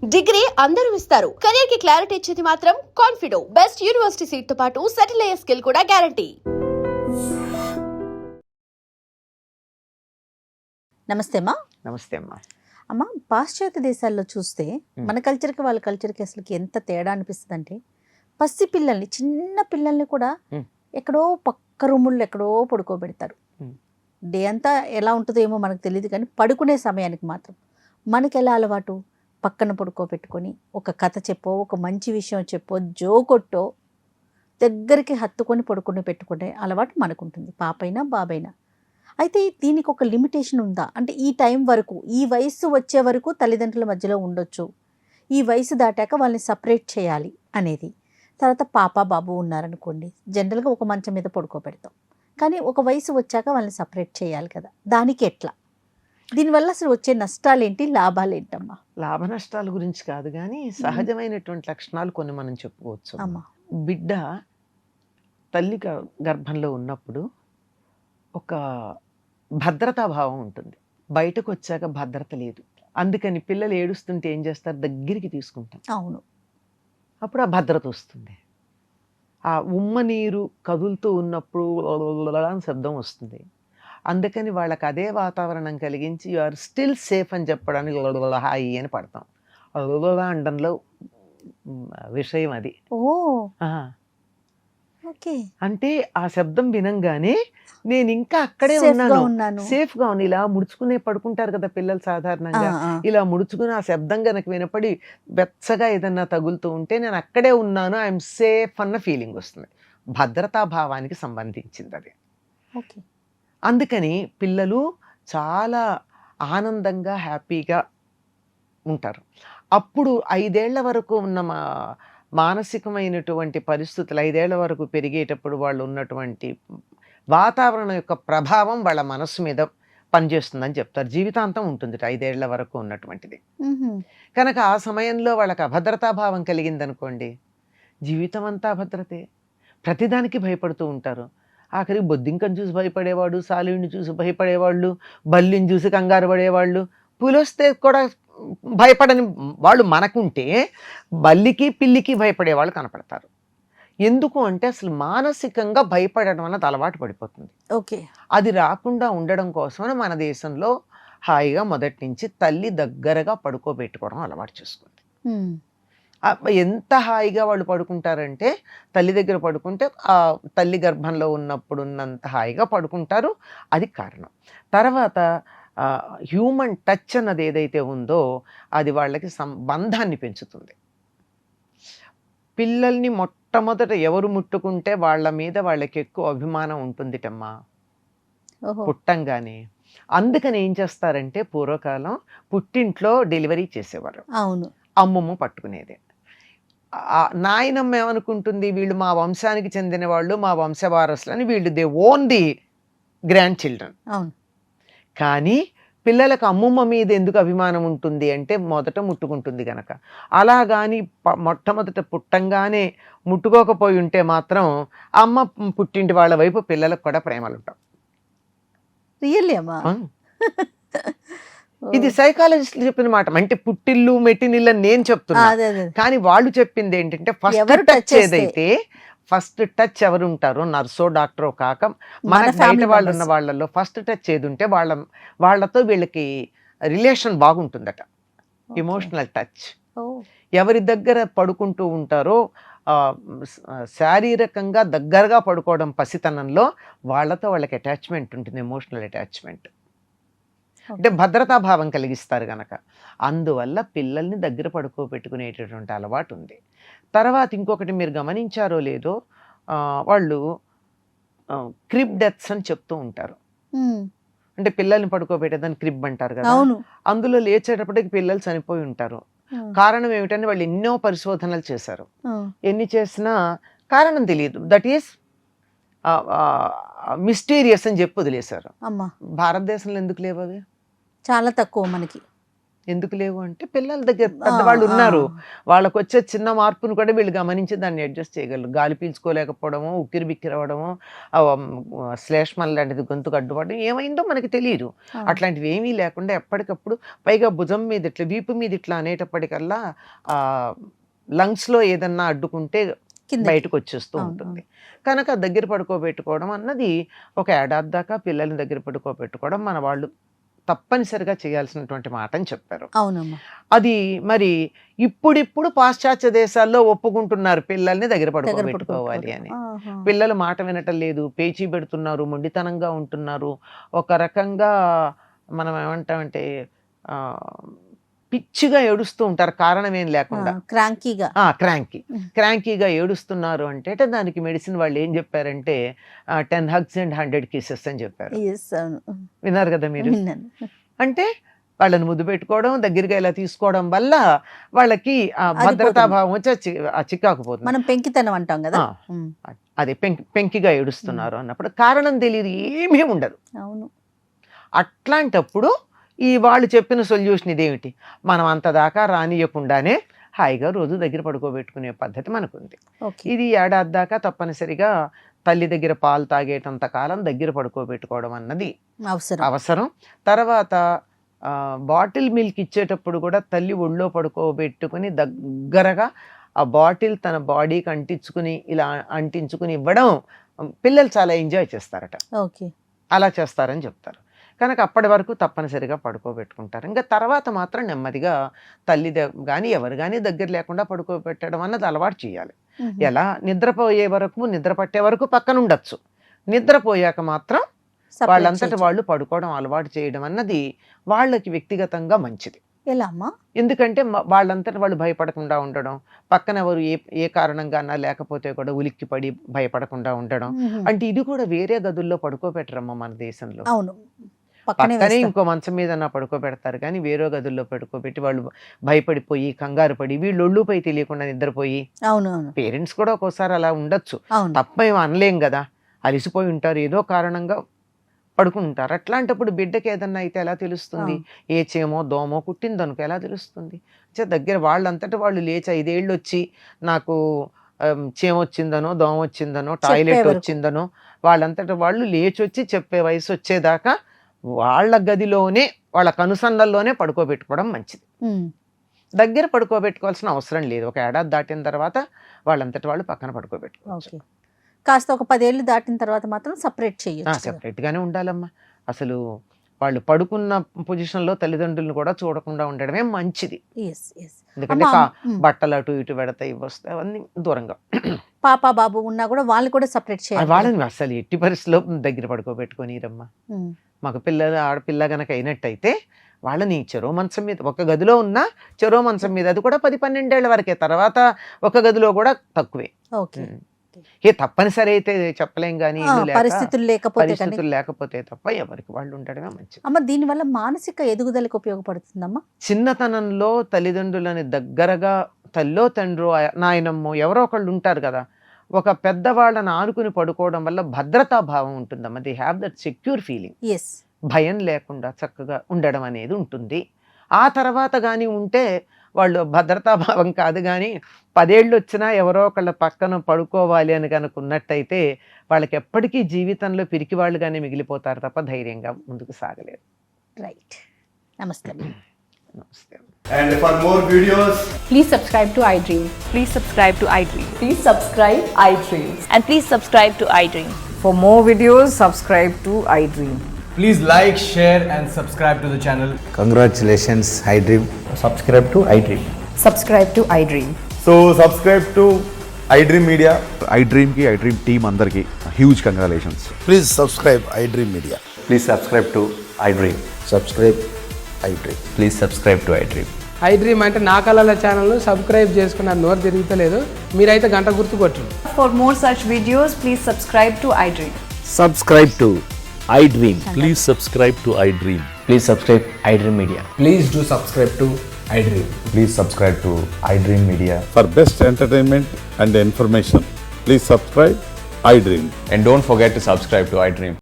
Degree అందరూ ఇస్తారు. Career కి క్లారిటీ ఇచ్చేది మాత్రం కాన్ఫిడో. బెస్ట్ యూనివర్సిటీ సీట్ తో పాటు సెటిల్ అయ్యే స్కిల్ కూడా గ్యారంటీ. నమస్తే అమ్మా. నమస్తే అమ్మా. అమ్మ, పాశ్చాత్య దేశాల్లో చూస్తే మన కల్చర్కి వాళ్ళ కల్చర్కి అసలు ఎంత తేడా అనిపిస్తుంది అంటే, పసి పిల్లల్ని, చిన్న పిల్లల్ని కూడా ఎక్కడో పక్క రూముల్లో ఎక్కడో పడుకోబెడతారు. డే అంతా ఎలా ఉంటుందో ఏమో మనకు తెలియదు, కానీ పడుకునే సమయానికి మాత్రం మనకి ఎలా అలవాటు, పక్కన పడుకోబెట్టుకొని ఒక కథ చెప్పో, ఒక మంచి విషయం చెప్పో, జోకొట్టో దగ్గరికి హత్తుకొని పడుకుని పెట్టుకునే అలవాటు మనకుంటుంది, పాపైనా బాబైనా. అయితే దీనికి ఒక లిమిటేషన్ ఉందా? అంటే ఈ టైం వరకు, ఈ వయస్సు వచ్చే వరకు తల్లిదండ్రుల మధ్యలో ఉండొచ్చు, ఈ వయసు దాటాక వాళ్ళని సపరేట్ చేయాలి అనేది. తర్వాత పాప బాబు ఉన్నారనుకోండి, జనరల్గా ఒక మంచం మీద పడుకోబెడతాం, కానీ ఒక వయసు వచ్చాక వాళ్ళని సపరేట్ చేయాలి కదా, దానికి ఎట్లా? దీనివల్ల అసలు వచ్చే నష్టాలు ఏంటి, లాభాలు ఏంటమ్మా? లాభ నష్టాల గురించి కాదు, కానీ సహజమైనటువంటి లక్షణాలు కొన్ని మనం చెప్పుకోవచ్చు. అమ్మా, బిడ్డ తల్లి గర్భంలో ఉన్నప్పుడు ఒక భద్రతా భావం ఉంటుంది, బయటకు వచ్చాక భద్రత లేదు. అందుకని పిల్లలు ఏడుస్తుంటే ఏం చేస్తారు, దగ్గరికి తీసుకుంటాం. అవును, అప్పుడు ఆ భద్రత వస్తుంది. ఆ ఉమ్మ నీరు కదులుతూ ఉన్నప్పుడు అని శబ్దం వస్తుంది. అందుకని వాళ్ళకి అదే వాతావరణం కలిగించి యు ఆర్ స్టిల్ సేఫ్ అని చెప్పడానికి హాయి అని పడతాం. అండంలో విషయం అది. ఓకే. అంటే ఆ శబ్దం వినంగానే నేను ఇంకా అక్కడే ఉన్నాను, సేఫ్ గా ఉన్నాను. ఇలా ముడుచుకునే పడుకుంటారు కదా పిల్లలు సాధారణంగా, ఇలా ముడుచుకుని ఆ శబ్దం కనుక వినపడి వెచ్చగా ఏదన్నా తగులుతూ ఉంటే నేను అక్కడే ఉన్నాను, ఐఎమ్ సేఫ్ అన్న ఫీలింగ్ వస్తుంది. భద్రతా భావానికి సంబంధించింది అది. ఓకే. అందుకని పిల్లలు చాలా ఆనందంగా హ్యాపీగా ఉంటారు. అప్పుడు 5 ఏళ్ల వరకు ఉన్న మానసికమైనటువంటి పరిస్థితులు, 5 ఏళ్ల వరకు పెరిగేటప్పుడు వాళ్ళు ఉన్నటువంటి వాతావరణం యొక్క ప్రభావం వాళ్ళ మనస్సు మీద పనిచేస్తుందని చెప్తారు. జీవితాంతం ఉంటుంది 5 ఏళ్ల వరకు ఉన్నటువంటిది. కనుక ఆ సమయంలో వాళ్ళకి అభద్రతాభావం కలిగిందనుకోండి, జీవితం అంతా అభద్రతే. ప్రతిదానికి భయపడుతూ ఉంటారు. ఆఖరికి బొద్దింకను చూసి భయపడేవాడు, సాలీని చూసి భయపడేవాళ్ళు, బల్లిని చూసి కంగారు పడేవాళ్ళు, పులొస్తే కూడా భయపడని వాళ్ళు మనకుంటే బల్లికి పిల్లికి భయపడేవాళ్ళు కనపడతారు. ఎందుకు అంటే అసలు మానసికంగా భయపడడం అన్నది అలవాటు పడిపోతుంది. ఓకే. అది రాకుండా ఉండడం కోసమని మన దేశంలో హాయిగా మొదటి నుంచి తల్లి దగ్గరగా పడుకోబెట్టుకోవడం అలవాటు చేసుకుంది. ఎంత హాయిగా వాళ్ళు పడుకుంటారంటే, తల్లి దగ్గర పడుకుంటే ఆ తల్లి గర్భంలో ఉన్నప్పుడు ఉన్నంత హాయిగా పడుకుంటారు. అది కారణం. తర్వాత హ్యూమన్ టచ్ అన్నది ఏదైతే ఉందో అది వాళ్ళకి బంధాన్ని పెంచుతుంది. పిల్లల్ని మొట్టమొదట ఎవరు ముట్టుకుంటే వాళ్ళ మీద వాళ్ళకి ఎక్కువ అభిమానం ఉంటుందిటమ్మా పుట్టంగానే. అందుకని ఏం చేస్తారంటే, పూర్వకాలం పుట్టింట్లో డెలివరీ చేసేవారు. అవును, అమ్మమ్మ పట్టుకునేది. నాయనమ్మ ఏమనుకుంటుంది, వీళ్ళు మా వంశానికి చెందిన వాళ్ళు, మా వంశవారసులు అని, వీళ్ళు they own the grand children. కానీ పిల్లలకు అమ్మమ్మ మీద ఎందుకు అభిమానం ఉంటుంది అంటే, మొదట ముట్టుకుంటుంది కనుక. అలా కానీ మొట్టమొదట పుట్టంగానే ముట్టుకోకపోయి ఉంటే మాత్రం అమ్మ పుట్టింటి వాళ్ళ వైపు పిల్లలకు కూడా ప్రేమలు ఉంటాం. రియల్లీ అమ్మా? ఇది సైకాలజిస్ట్ చెప్పిన మాట. అంటే పుట్టిల్లు మెట్టినిల్లు నేను చెప్తున్నా, కానీ వాళ్ళు చెప్పింది ఏంటంటే, ఫస్ట్ టచ్ ఏదైతే, ఫస్ట్ టచ్ ఎవరు ఉంటారో, నర్సో డాక్టరో కాక మన బయట వాళ్ళు ఉన్న వాళ్ళల్లో ఫస్ట్ టచ్ ఏది ఉంటే వాళ్ళతో వీళ్ళకి రిలేషన్ బాగుంటుందట. Emotional touch. ఎవరి దగ్గర పడుకుంటూ ఉంటారో, శారీరకంగా దగ్గరగా పడుకోవడం పసితనంలో, వాళ్ళతో వాళ్ళకి అటాచ్మెంట్ ఉంటుంది, ఎమోషనల్ అటాచ్మెంట్. అంటే భద్రతాభావం కలిగిస్తారు కనుక. అందువల్ల పిల్లల్ని దగ్గర పడుకోబెట్టుకునేటటువంటి అలవాటు ఉంది. తర్వాత ఇంకొకటి మీరు గమనించారో లేదో, వాళ్ళు క్రిబ్ డెత్స్ అని చెప్తూ ఉంటారు. అంటే పిల్లల్ని పడుకోబెట్టేదాన్ని క్రిబ్ అంటారు కదా. అందులో లేచేటప్పటికి పిల్లలు చనిపోయి ఉంటారు. కారణం ఏమిటని వాళ్ళు ఎన్నో పరిశోధనలు చేశారు. ఎన్ని చేసినా కారణం తెలియదు. దట్ ఈస్ మిస్టీరియస్ అని చెప్పి వదిలేశారు. భారతదేశంలో ఎందుకు లేవు అవి? చాలా తక్కువ మనకి. ఎందుకు లేవు అంటే పిల్లల దగ్గర పెద్దవాళ్ళు ఉన్నారు, వాళ్ళకు వచ్చే చిన్న మార్పును కూడా వీళ్ళు గమనించి దాన్ని అడ్జస్ట్ చేయగలరు. గాలి పీల్చుకోలేకపోవడము, ఉక్కిరి బిక్కిరి అవ్వడము, శ్లేష్మం లాంటిది గొంతుకు అడ్డుపడడం ఏమైందో మనకి తెలియదు. అట్లాంటివి ఏమీ లేకుండా ఎప్పటికప్పుడు, పైగా భుజం మీద ఇట్లా వీపు మీద ఇట్లా అనేటప్పటికల్లా లంగ్స్లో ఏదన్నా అడ్డుకుంటే బయటకు వచ్చేస్తూ ఉంటుంది. కనుక దగ్గర పడుకోబెట్టుకోవడం అన్నది ఒక ఏడాది దాకా పిల్లల్ని దగ్గర పడుకోబెట్టుకోవడం మన వాళ్ళు తప్పనిసరిగా చేయాల్సినటువంటి మాట అని చెప్పారు. అవునమ్మా. అది మరి ఇప్పుడిప్పుడు పాశ్చాత్య దేశాల్లో ఒప్పుకుంటున్నారు పిల్లల్ని దగ్గర పడుకోబెట్టుకోవాలి అని. పిల్లలు మాట వినటం లేదు, పేచీ పెడుతున్నారు, మొండితనంగా ఉంటున్నారు, ఒక రకంగా మనం ఏమంటామంటే పిచ్చిగా ఏడుస్తూ ఉంటారు కారణం ఏం లేకుండా. క్రాంకీగా ఏడుస్తున్నారు అంటే దానికి మెడిసిన్ వాళ్ళు ఏం చెప్పారంటే 10 hugs and 100 kisses అని చెప్పారు. విన్నారు కదా మీరు? అంటే వాళ్ళని ముద్దు పెట్టుకోవడం, దగ్గరగా ఇలా తీసుకోవడం వల్ల వాళ్ళకి ఆ భద్రతాభావం వచ్చి చిక్కాకపోతుంది. మనం పెంకితనం అంటాం కదా, అదే పెంకిగా ఏడుస్తున్నారు అన్నప్పుడు కారణం తెలియదు, ఏమీ ఉండదు. అవును. అట్లాంటప్పుడు ఈ వాళ్ళు చెప్పిన సొల్యూషన్ ఇదేమిటి, మనం అంత దాకా రానియకుండానే హాయిగా రోజు దగ్గర పడుకోబెట్టుకునే పద్ధతి మనకుంది. ఇది ఏడాది దాకా తప్పనిసరిగా తల్లి దగ్గర పాలు తాగేటంత కాలం దగ్గర పడుకోబెట్టుకోవడం అన్నది అవసరం. తర్వాత బాటిల్ మిల్క్ ఇచ్చేటప్పుడు కూడా తల్లి ఒళ్ళో పడుకోబెట్టుకుని దగ్గరగా ఆ బాటిల్ తన బాడీకి అంటించుకుని ఇవ్వడం పిల్లలు చాలా ఎంజాయ్ చేస్తారట. అలా చేస్తారని చెప్తారు. కనుక అప్పటి వరకు తప్పనిసరిగా పడుకోబెట్టుకుంటారు. ఇంకా తర్వాత మాత్రం నెమ్మదిగా తల్లి కానీ ఎవరు కానీ దగ్గర లేకుండా పడుకోబెట్టడం అన్నది అలవాటు చేయాలి. ఎలా నిద్రపోయే వరకు, నిద్ర పట్టే వరకు పక్కన ఉండొచ్చు, నిద్రపోయాక మాత్రం వాళ్ళంతటి వాళ్ళు పడుకోవడం అలవాటు చేయడం అన్నది వాళ్ళకి వ్యక్తిగతంగా మంచిది. ఎలా అమ్మా? ఎందుకంటే వాళ్ళంతటి వాళ్ళు భయపడకుండా ఉండడం, పక్కన ఎవరు ఏ కారణంగా లేకపోతే కూడా ఉలిక్కి పడి భయపడకుండా ఉండడం. అంటే ఇది కూడా వేరే గదుల్లో పడుకోబెట్టరమ్మా మన దేశంలో. అవును, పక్కనే ఇంకో మంచం మీద పడుకోబెడతారు, కానీ వేరే గదుల్లో పడుకోబెట్టి వాళ్ళు భయపడిపోయి కంగారు పడి వీళ్ళు ఒళ్ళుపై తెలియకుండా నిద్రపోయి. పేరెంట్స్ కూడా ఒక్కోసారి అలా ఉండొచ్చు, తప్పేం అనలేం కదా, అలిసిపోయి ఉంటారు, ఏదో కారణంగా పడుకుంటారు. అట్లాంటప్పుడు బిడ్డకి ఏదన్నా అయితే ఎలా తెలుస్తుంది, ఏ చేమో దోమో కుట్టిందనుకో ఎలా తెలుస్తుంది? దగ్గర వాళ్ళంతటా వాళ్ళు లేచి 5 ఏళ్ళు వచ్చి నాకు చేమ వచ్చిందనో దోమ వచ్చిందనో టాయిలెట్ వచ్చిందనో వాళ్ళంతటా వాళ్ళు లేచి వచ్చి చెప్పే వయసు వచ్చేదాకా వాళ్ళ గదిలోనే వాళ్ళ కనుసన్నల్లోనే పడుకోబెట్టుకోవడం మంచిది. దగ్గర పడుకోబెట్టుకోవాల్సిన అవసరం లేదు. ఒక ఏడాది దాటిన తర్వాత వాళ్ళంతటి వాళ్ళు పక్కన పడుకోబెట్టుకోవచ్చు. కాస్త ఒక 10 ఏళ్ళు దాటిన తర్వాత మాత్రం సెపరేట్ గానే ఉండాలమ్మా. అసలు వాళ్ళు పడుకున్న పొజిషన్ లో తల్లిదండ్రులను కూడా చూడకుండా ఉండడమే మంచిది. ఎందుకంటే బట్టలు అటు ఇటు పెడతాయి, వస్తాయి, అవన్నీ దూరంగా. పాప బాబు ఉన్నా కూడా వాళ్ళు కూడా సెపరేట్ చేయాలి. వాళ్ళని అసలు ఎట్టి పరిస్థితిలో దగ్గర పడుకోబెట్టుకొని రమ్మా. మగ పిల్లలు ఆడపిల్ల గనక అయినట్టయితే వాళ్ళని చెరో మంచం మీద, ఒక గదిలో ఉన్నా చెరో మంచం మీద, అది కూడా 10-12 ఏళ్ల వరకే, తర్వాత ఒక గదిలో కూడా తక్కువే. తప్పనిసరి అయితే చెప్పలేం, కానీ పరిస్థితులు లేకపోతే తప్ప ఎవరికి వాళ్ళు ఉండడమే మంచిది. అమ్మ, దీని వల్ల మానసిక ఎదుగుదలకు ఉపయోగపడుతుందమ్మా. చిన్నతనంలో తల్లిదండ్రులని దగ్గరగా తల్లో తండ్రో నాయనమ్మో ఎవరో ఒకళ్ళు ఉంటారు కదా, ఒక పెద్దవాళ్ళని ఆనుకుని పడుకోవడం వల్ల భద్రతా భావం ఉంటుందమ్మా. They have that secure feeling. భయం లేకుండా చక్కగా ఉండడం అనేది ఉంటుంది. ఆ తర్వాత కానీ ఉంటే వాళ్ళు భద్రతాభావం కాదు, కానీ 10 ఏళ్ళు వచ్చినా ఎవరో ఒకళ్ళ పక్కన పడుకోవాలి అని కనుక ఉన్నట్టయితే వాళ్ళకి ఎప్పటికీ జీవితంలో పిరికి వాళ్ళుగానే మిగిలిపోతారు తప్ప ధైర్యంగా ముందుకు సాగలేరు. రైట్. నమస్తే. నమస్తే. And for more videos, please subscribe to iDream. Please subscribe to iDream. Please subscribe iDream. And please subscribe to iDream. For more videos, subscribe to iDream. please like, share and subscribe to the channel. Congratulations, iDream. Subscribe to iDream. Subscribe to iDream. So subscribe to iDream Media. iDream team andarki huge congratulations. Please subscribe iDream Media. Please subscribe to iDream. Subscribe iDream. Please subscribe to iDream. iDream అంటే నా కళల ఛానల్ను subscribe చేసుకున్న నోరు తిరుగుతలేదు, మీరైతే గంట గుర్తు కొట్టండి. For more such videos, please subscribe to iDream. Subscribe to iDream. Please subscribe to iDream. Please subscribe iDream Media. Please do subscribe to iDream. Please subscribe to iDream Media. For best entertainment and information, please subscribe iDream. And don't forget to subscribe to iDream.